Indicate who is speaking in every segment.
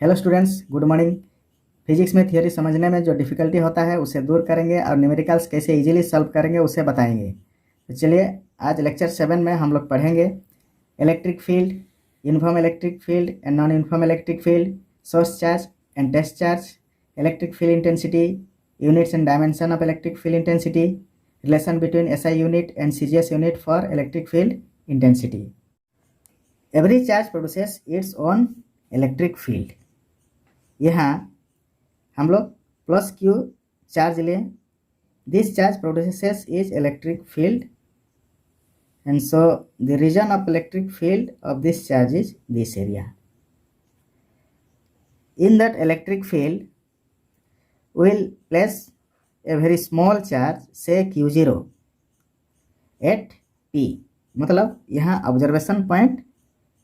Speaker 1: Hello students, good morning. Physics में theory समझने में जो डिफ़िकल्टी होता है उसे दूर करेंगे और न्यूमेरिकल्स कैसे इजीली सॉल्व करेंगे उसे बताएंगे। तो चलिए, आज लेक्चर 7 में हम लोग पढ़ेंगे electric field, uniform electric field and non uniform electric field, source charge and test charge, electric field intensity, units and dimension of electric field intensity, relation between SI unit and CGS unit for electric field intensity. Every charge produces its own electric field. यहाँ हम लोग plus Q charge लें, this charge produces is electric field and so the region of electric field of this charge is this area. In that electric field we will place a very small charge, say q0 at p, मतलब यहाँ observation point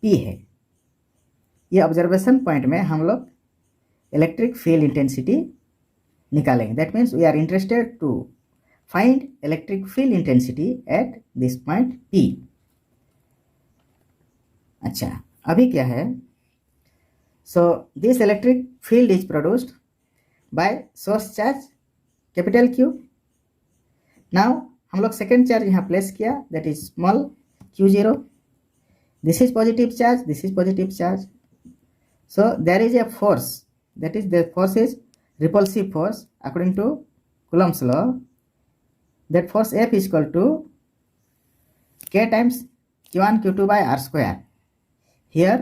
Speaker 1: p है। ये observation point में हम लोग electric field intensity निकालेंगे। That means we are interested to find electric field intensity at this point P। अच्छा, अभी क्या है? So this electric field is produced by source charge capital Q। Now हम लोग सेकेंड चार्ज यहाँ place किया, that is small q0। This is positive charge, this is positive charge। So there is a force, that is the force is repulsive force according to Coulomb's law। That force F is equal to K times Q1 Q2 by R square। Here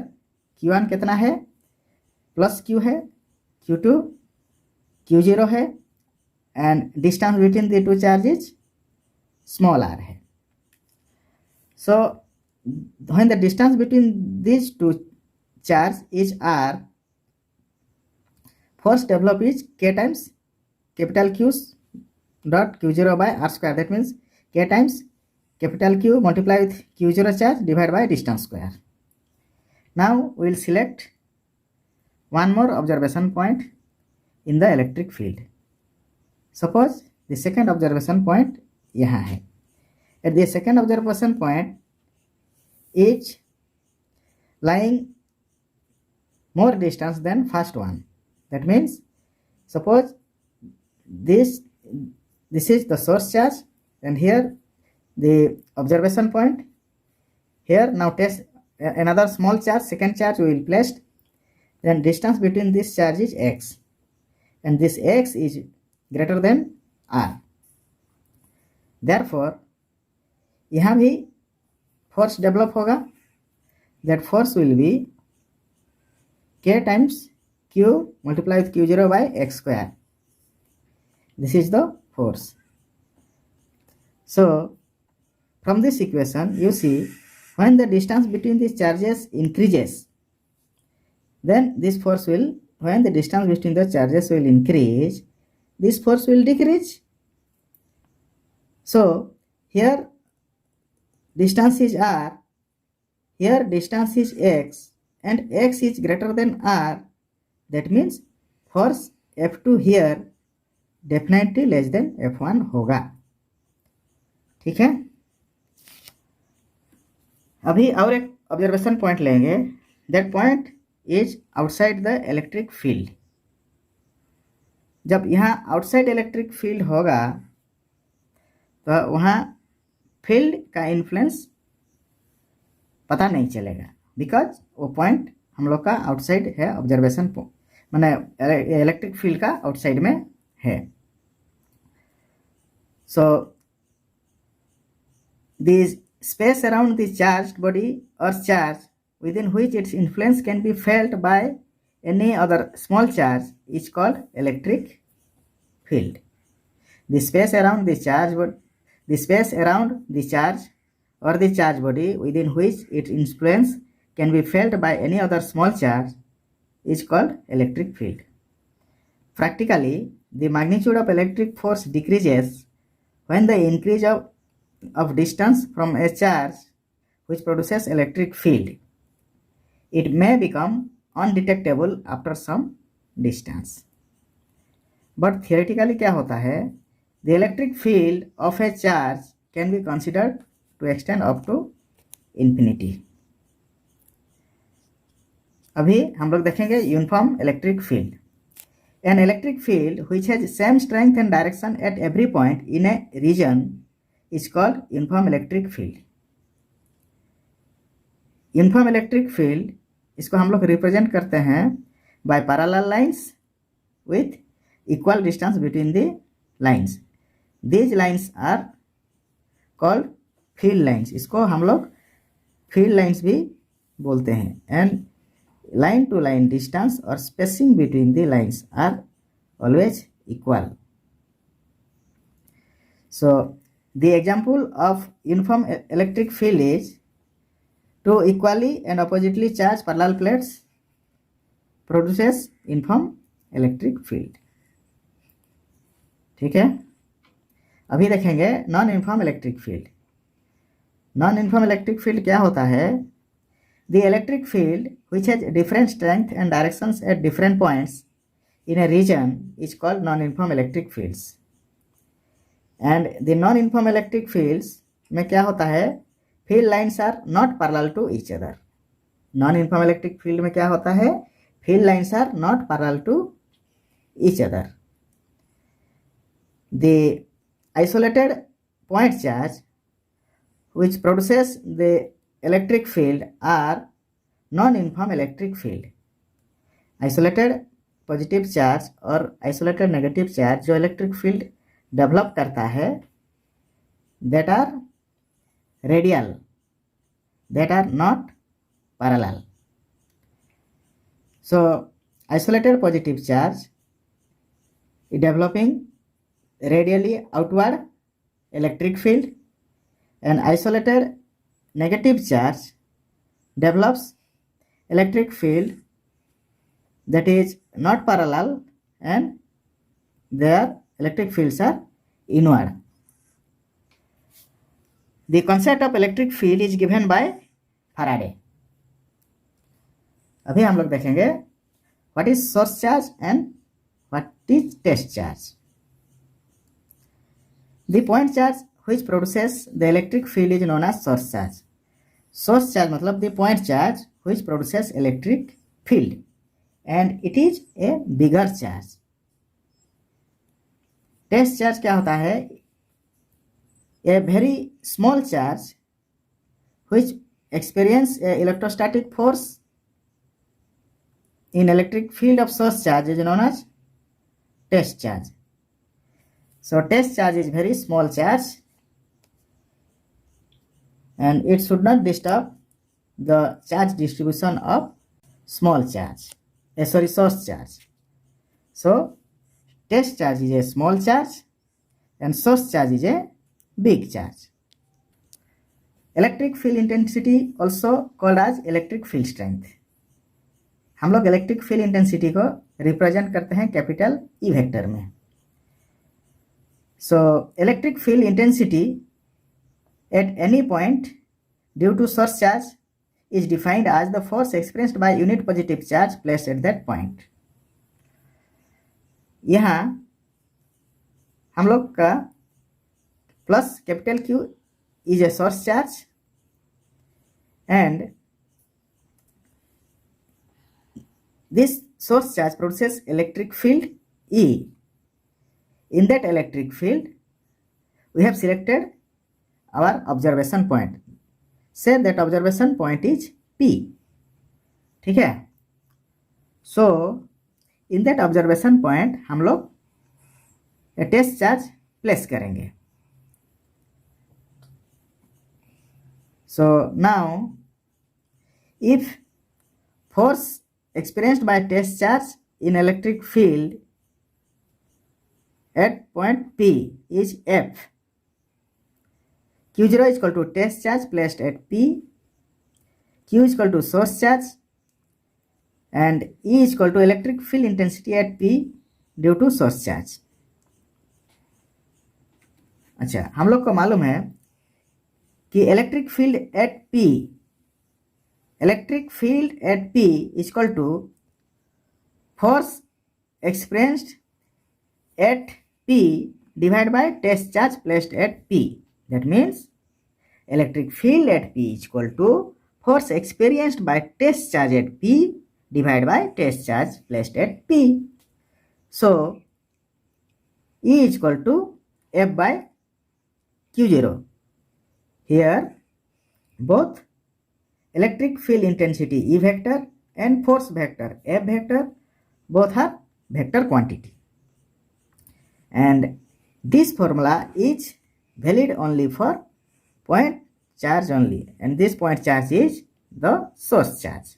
Speaker 1: Q1 कितना है? Plus Q है, Q2 Q0 है and distance between the two charges small r है। So when the distance between these two charges is r, force developed is K times capital Q dot q0 by r square। That means K times capital Q multiply with q0 charge divided by distance square। Now we will select one more observation point in the electric field। Suppose the second observation point यहाँ है। At the second observation point is lying more distance than first one। That means suppose this is the source charge and here the observation point। Here now test another small charge, second charge we will place, then distance between this charge is x and this x is greater than r। Therefore यहाँ भी force develop होगा, that force will be K times Q multiplied with q0 by x square। This is the force। So from this equation you see when the distance between these charges increases, then this force will, when the distance between the charges will increase, this force will decrease। So here distance is r, here distance is x and x is greater than r। That means force F2 here definitely less than F1 होगा। ठीक है, अभी और एक observation point लेंगे। That point is outside the electric field. जब यहाँ outside electric field होगा तो वहाँ फील्ड का इन्फ्लुएंस पता नहीं चलेगा, बिकॉज वो पॉइंट हम लोग का आउटसाइड है, ऑब्जर्वेशन माने इलेक्ट्रिक फील्ड का आउटसाइड में है। So the space around the charged body or charge within which its influence can be felt by any other small charge is called electric field। The space around the charge or the charge body within which its influence can be felt by any other small charge is called electric field। Practically, the magnitude of electric force decreases when the increase of distance from a charge which produces electric field। It may become undetectable after some distance। But theoretically क्या होता है? The electric field of a charge can be considered to extend up to infinity। अभी हम लोग देखेंगे uniform electric field. An electric field which has same strength and direction at every point in a region is called uniform electric field. Uniform electric field इसको हम लोग represent करते हैं by parallel lines with equal distance between the lines. These lines are called field lines. इसको हम लोग field lines भी बोलते हैं। And line to line distance or spacing between the lines are always equal. So the example of uniform electric field is two equally and oppositely charged parallel plates produces uniform electric field. ठीक है, अभी देखेंगे non uniform electric field. Non uniform electric field क्या होता है? The electric field which has different strength and directions at different points in a region is called non-uniform electric fields. And the non-uniform electric fields में क्या होता है? Field lines are not parallel to each other. Non-uniform electric field में क्या होता है? Field lines are not parallel to each other. The isolated point charge which produces the electric field are non-uniform electric field. Isolated positive charge और isolated negative charge जो electric field develop करता है that are radial, that are not parallel. So isolated positive charge is developing radially outward electric field, and isolated negative charge develops electric field that is not parallel and their electric fields are inward. The concept of electric field is given by Faraday. अभी हम लोग देखेंगे what is source charge and what is test charge. The point charge which produces the electric field is known as source charge. Source charge मतलब the point charge which produces electric field and it is a bigger charge. Test charge क्या होता है? A very small charge which experience a electrostatic force in electric field of source charge is known as test charge. So test charge is very small charge and it should not disturb the charge distribution of small charge, source charge. So test charge is a small charge and source charge is a big charge. Electric field intensity also called as electric field strength. हम लोग electric field intensity को represent करते हैं capital E vector में। So electric field intensity at any point due to source charge is defined as the force experienced by unit positive charge placed at that point. यहाँ हम लोग का plus capital Q is a source charge and this source charge produces electric field E. In that electric field, we have selected our observation point. Say that observation point is P. ठीक है? So, in that observation point, हम लोग a test charge place करेंगे. So now, if force experienced by test charge in electric field at point P is F. Q0 is equal to test charge placed at P, Q is equal to source charge and E is equal to electric field intensity at P due to source charge. अच्छा, हम लोग को मालूम है कि electric field at P is equal to force experienced at P divided by test charge placed at P. That means electric field at P is equal to force experienced by test charge at P divided by test charge placed at P. So E is equal to F by Q0. Here both electric field intensity E vector and force vector F vector both are vector quantity, and this formula is valid only for point charge only, and this point charge is the source charge.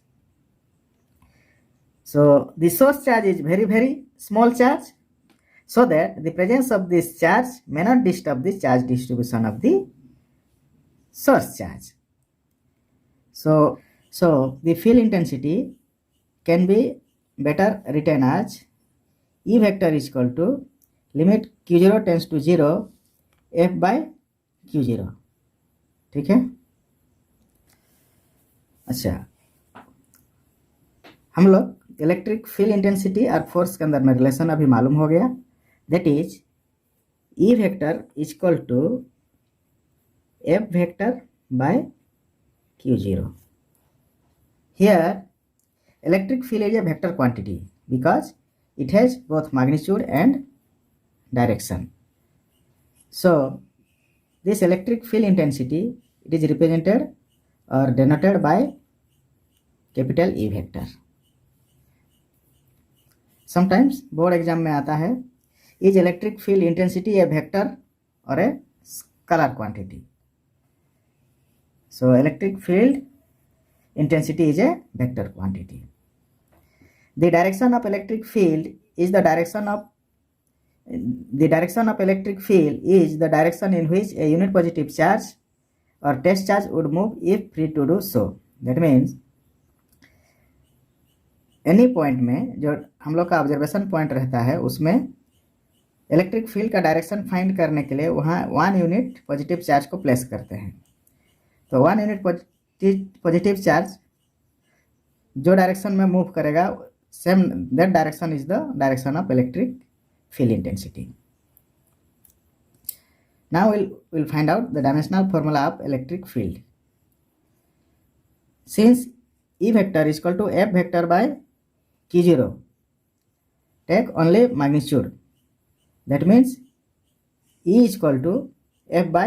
Speaker 1: So the source charge is very small charge, so that the presence of this charge may not disturb the charge distribution of the source charge. So the field intensity can be better written as E vector is equal to limit Q0 tends to 0 F by Q0. ठीक है। अच्छा, हम लोग electric field intensity और force के अंदर में relation अभी मालूम हो गया, that is E vector is equal to F vector by Q0. Here electric field is a vector quantity because it has both magnitude and direction. So this electric field intensity, it is represented or denoted by capital E vector. Sometimes board exam में आता है, is electric field intensity a vector or a scalar quantity? So electric field intensity is a vector quantity. The direction of electric field is the direction of electric field is the direction in which a unit positive charge or test charge would move if free to do so. That means any point में जो हम लोग का observation point रहता है उसमें electric field का direction find करने के लिए वहाँ 1 यूनिट पॉजिटिव चार्ज को प्लेस करते हैं। तो 1 यूनिट पॉजिटिव चार्ज जो डायरेक्शन में मूव करेगा, same that direction is the direction of electric field intensity. Now we'll find out the dimensional formula of electric field. Since E vector is equal to F vector by Q0, take only magnitude. That means E is equal to F by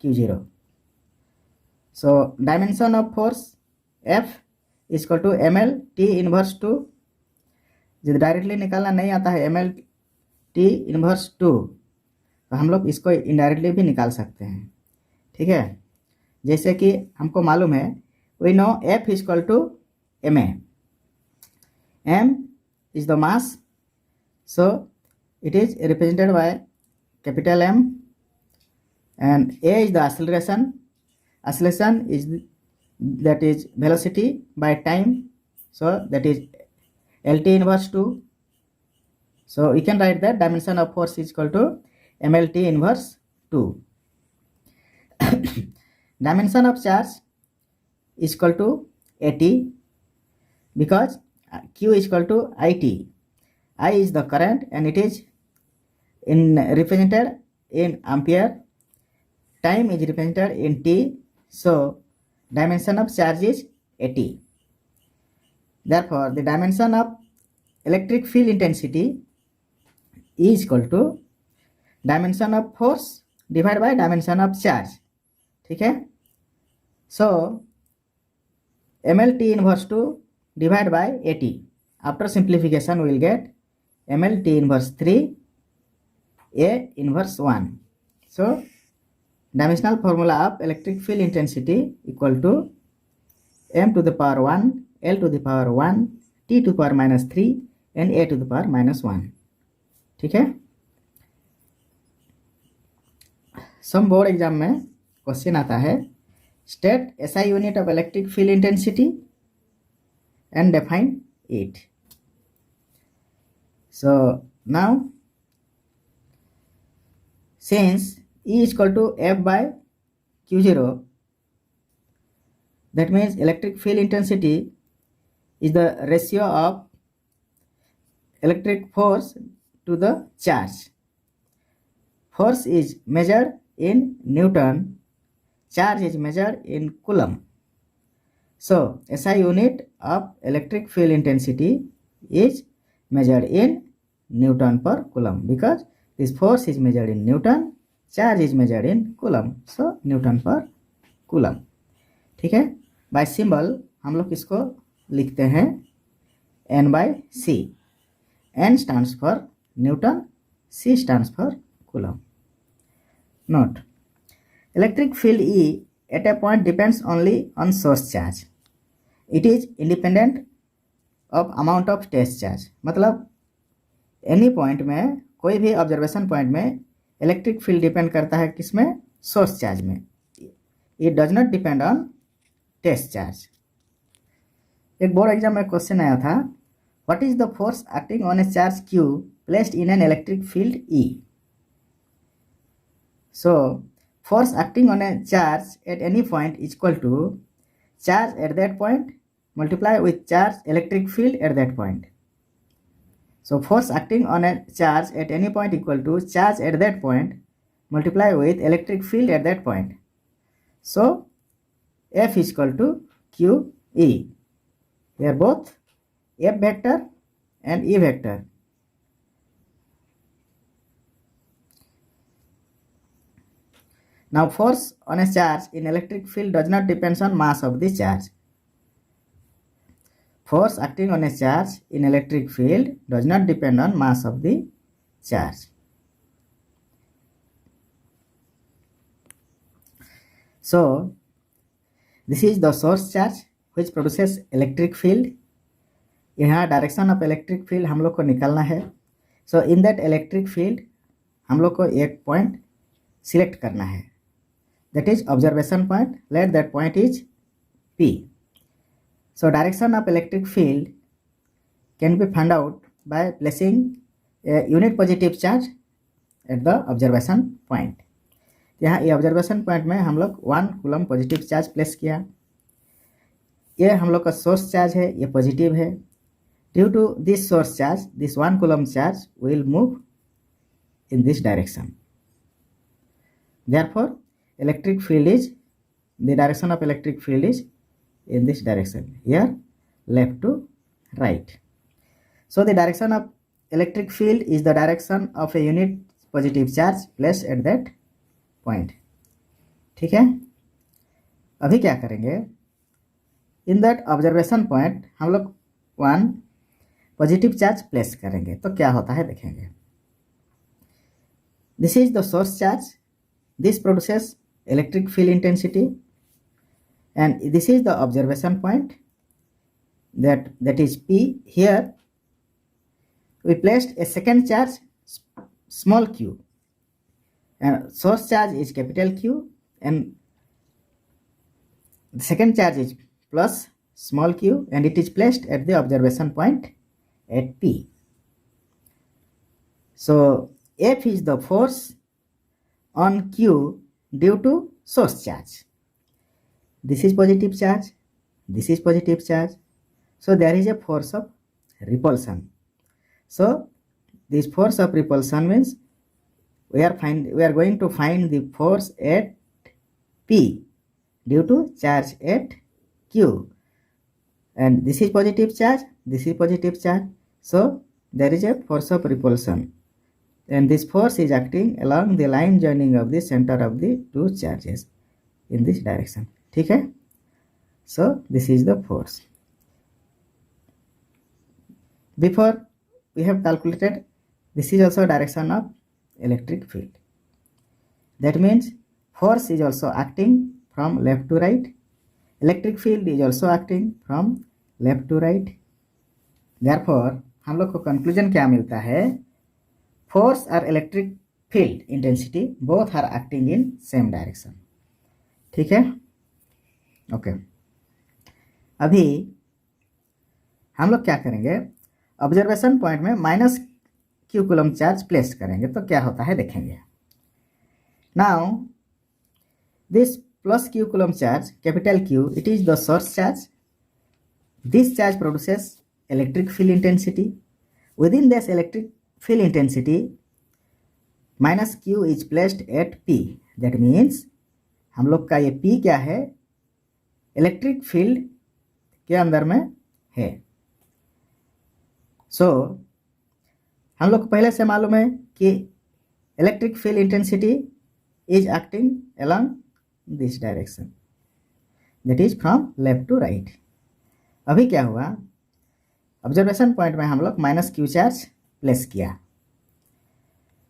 Speaker 1: Q0. So dimension of force F is equal to ml T inverse 2. जो directly निकालना नहीं आता है ml T inverse 2, तो हम लोग इसको indirectly भी निकाल सकते हैं। ठीक है, जैसे कि हमको मालूम है, we know F is equal to ma, m is the mass, so it is represented by capital M, and a is the acceleration is that is velocity by time, so that is LT inverse 2. So we can write that dimension of force is equal to MLT inverse 2. Dimension of charge is equal to AT because Q is equal to IT. I is the current and it is represented in ampere. Time is represented in T. So dimension of charge is AT. Therefore, the dimension of electric field intensity is equal to dimension of force divided by dimension of charge. ठीक है, so MLT inverse 2 divided by AT. After simplification, we will get MLT inverse 3 A inverse 1. So dimensional formula of electric field intensity equal to m to the power 1 L to the power 1 T to the power minus 3 and A to the power minus 1. ठीक है, सम board exam में question आता है, state SI unit of electric field intensity and define it. So now since E is equal to F by Q0, that means electric field intensity is the ratio of electric force to the charge. Force is measured in Newton, charge is measured in Coulomb. So SI unit of electric field intensity is measured in Newton per Coulomb because this force is measured in Newton, charge is measured in Coulomb, so Newton per Coulomb. ठीक है, bye symbol हम लोग इसको लिखते हैं N/C. N stands for Newton, C stands for Coulomb. Note: electric field E at a point depends only on source charge. It is independent of amount of test charge. मतलब any point में, कोई भी observation point में electric field depend करता है किसमें? Source charge में. It does not depend on test charge. एक बोर्ड एग्जाम में क्वेश्चन आया था, what is the force acting on a charge Q placed in an electric field E? So force acting on a charge at any point is equal to charge at that point multiply with charge electric field at that point. So force acting on a charge at any point equal to charge at that point multiply with electric field at that point. So F is equal to QE. They are both F vector and E vector. Now force on a charge in electric field does not depend on mass of the charge. Force acting on a charge in electric field does not depend on mass of the charge. So this is the source charge which produces electric field. यहाँ direction of electric field हम लोग को निकालना है. सो in that electric field हम लोग को एक पॉइंट सिलेक्ट करना है, that is observation point. Let that point is P. So direction of electric field can be found out by placing a unit positive charge at the observation point. यहाँ ये observation point में हम लोग 1 coulomb positive charge place किया. ये हम लोग का सोर्स चार्ज है, ये पॉजिटिव है. Due to this source charge this 1 coulomb charge will move in this direction. Therefore electric field is, the direction of electric field is in this direction, here left to right. So the direction of electric field is the direction of a unit positive charge placed at that point. ठीक है, अभी क्या करेंगे? In that observation point हम लोग 1 positive charge place करेंगे, तो क्या होता है देखेंगे. This is the source charge. This produces electric field intensity, and this is the observation point that is P. Here we placed a second charge small q, and source charge is capital Q, and the second charge is plus small q, and it is placed at the observation point at P. So F is the force on Q due to source charge. This is positive charge, this is positive charge, so there is a force of repulsion. So this force of repulsion means we are going to find the force at P due to charge at Q, and this is positive charge, this is positive charge, so there is a force of repulsion, and this force is acting along the line joining of the center of the two charges in this direction. ठीक है, so this is the force. Before we have calculated, this is also direction of electric field. That means force is also acting from left to right. Electric field is also acting from left to right. Therefore हम लोग को conclusion क्या मिलता है? Force or electric field intensity both are acting in same direction. ठीक है, okay. अभी हम लोग क्या करेंगे? ऑब्जर्वेशन पॉइंट में minus Q coulomb charge place करेंगे, तो क्या होता है देखेंगे. Now this plus Q coulomb charge capital Q, it is the source charge. This charge produces electric field intensity. Within this electric field intensity minus Q is placed at P. That means हम लोग का ये P क्या है? Electric field के अंदर में है। सो हम लोग को पहले से मालूम है कि electric field intensity is acting along this direction, that is from left to right. अभी क्या हुआ, ऑब्जर्वेशन पॉइंट में हम लोग माइनस क्यू चार्ज प्लेस किया।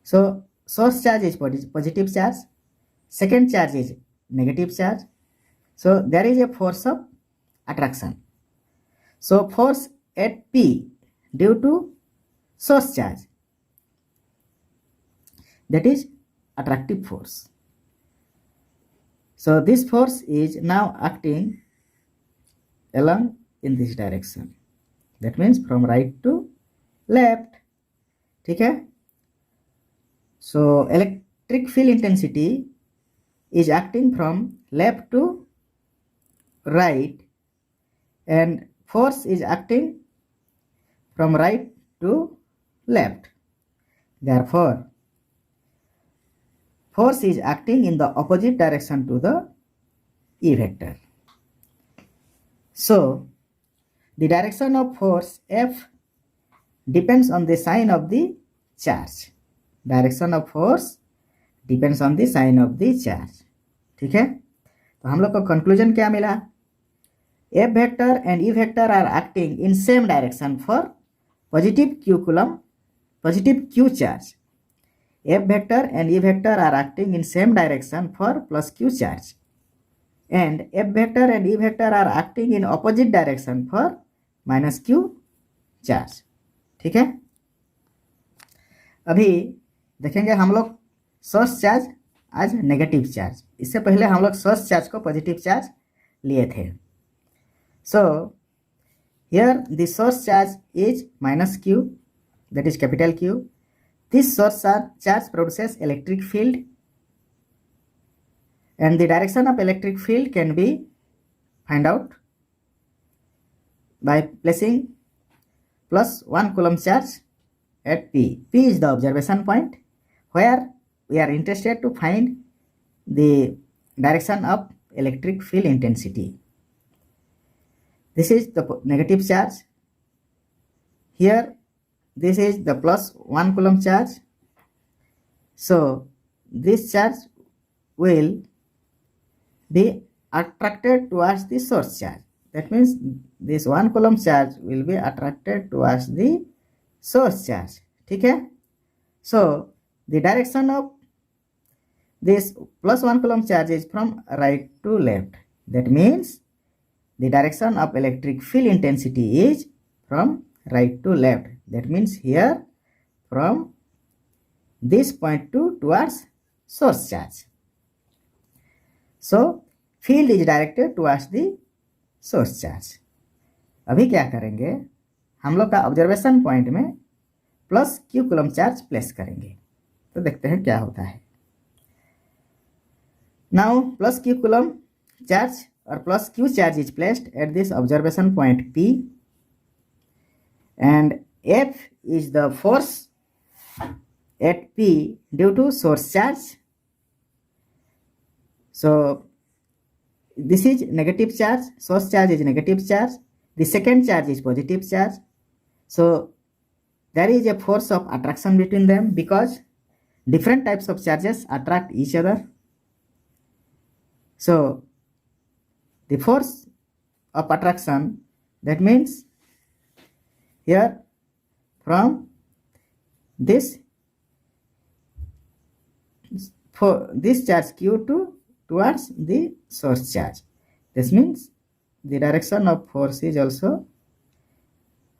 Speaker 1: So source charge is positive charge, second charge is negative charge, so there is a force of attraction. So force at P due to source charge, that is attractive force. So this force is now acting along in this direction, that means from right to left. ठीक है, so electric field intensity is acting from left to right and force is acting from right to left. Therefore force is acting in the opposite direction to the E vector. So the direction of force F depends on the sign of the charge. Direction of force depends on the sign of the charge. ठीक है, तो हम लोग को conclusion क्या मिला, F vector and E vector are acting in same direction for positive q coulomb, positive q charge. F vector and E vector are acting in same direction for plus q charge, and F vector and E vector are acting in opposite direction for minus q charge. ठीक है, अभी देखेंगे हम लोग source charge आज negative charge, इससे पहले हम लोग सोर्स चार्ज को पॉजिटिव चार्ज लिए थे। So here the source charge is minus q, that is capital Q. This source charge produces electric field, and the direction of electric field can be find out by placing plus 1 coulomb charge at P. P is the observation point where we are interested to find the direction of electric field intensity. This is the negative charge. Here this is the plus 1 coulomb charge. So this charge will be attracted towards the source charge. That means this 1 coulomb charge will be attracted towards the source charge. ठीक है, so the direction of this plus 1 coulomb charge is from right to left. That means the direction of electric field intensity is from right to left. That means here from this point towards source charge. So field is directed towards the source charge. अभी क्या करेंगे, हम लोग का observation point में plus Q coulomb charge place करेंगे, तो देखते हैं क्या होता है। Now plus Q coulomb charge or plus q charge is placed at this observation point P, and F is the force at P due to source charge. So this is negative charge, source charge is negative charge, the second charge is positive charge. So there is a force of attraction between them because different types of charges attract each other. So the force of attraction, that means here from this charge q towards the source charge, this means the direction of force is also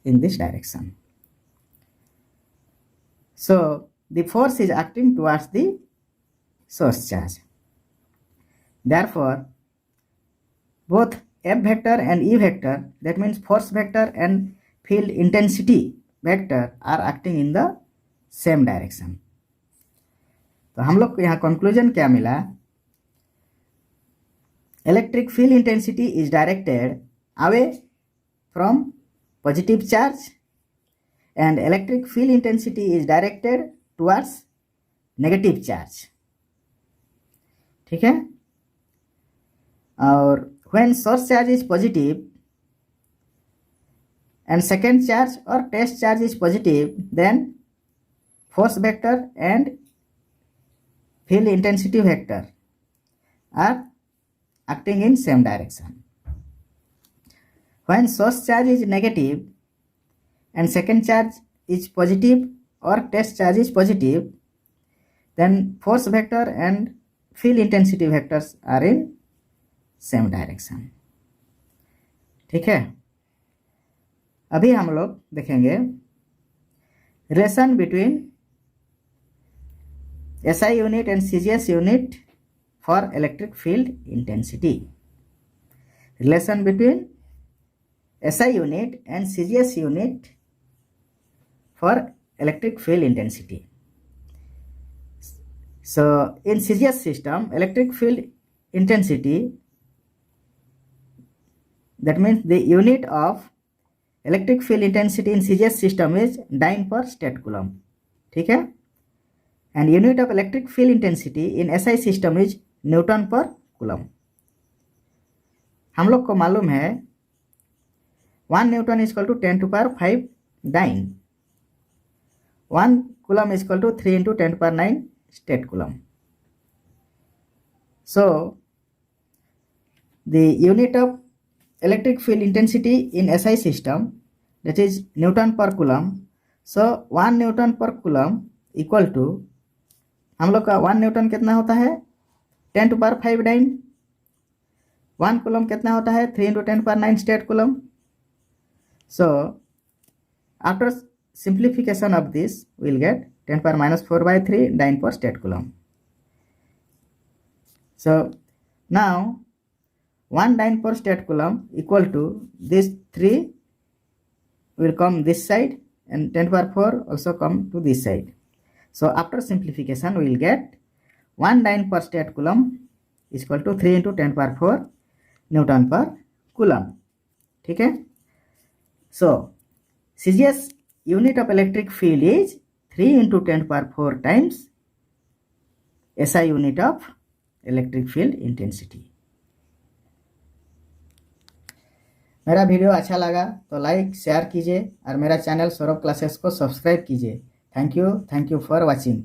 Speaker 1: in this direction. So the force is acting towards the source charge. Therefore both F vector and E vector, that means force vector and field intensity vector, are acting in the same direction. तो हम लोग को यहाँ conclusion क्या मिला, electric field intensity is directed away from positive charge and electric field intensity is directed towards negative charge. ठीक है, और when source charge is positive and second charge or test charge is positive, then force vector and field intensity vector are acting in same direction. When source charge is negative and second charge is positive or test charge is positive, then force vector and field intensity vectors are in same direction. ठीक है, अभी हम लोग देखेंगे relation between SI unit and CGS unit for electric field intensity. Relation between SI unit and CGS unit for electric field intensity. So in CGS system, electric field intensity, that means the unit of electric field intensity in CGS system is dyne per state coulomb. ठीक है, and unit of electric field intensity in SI system is newton पर coulomb. हम लोग को मालूम है 1 newton is equal to 10 to power 5 dyne, 1 coulomb is equal to 3 into 10 to power 9 stat coulomb. So the unit of electric field intensity in SI system, that is Newton per coulomb. So 1 Newton per coulomb equal to, हम लोग का 1 Newton कितना होता है 10 to power 5 dyne, 1 coulomb कितना होता है 3 into 10 to power 9 stat coulomb. So after simplification of this we will get 10 power minus 4 by 3 dyne per state coulomb. So now 1 dyne per state coulomb equal to this 3 will come this side and 10 power 4 also come to this side. So after simplification we will get 1 dyne per state coulomb is equal to 3 into 10 power 4 Newton per coulomb. ठीक है, so CGS unit of electric field is 3 into 10 power 4 times SI unit of electric field intensity. मेरा video अच्छा लगा तो like share कीजिए और मेरा channel Saurabh classes को सब्सक्राइब कीजिए. Thank you for watching.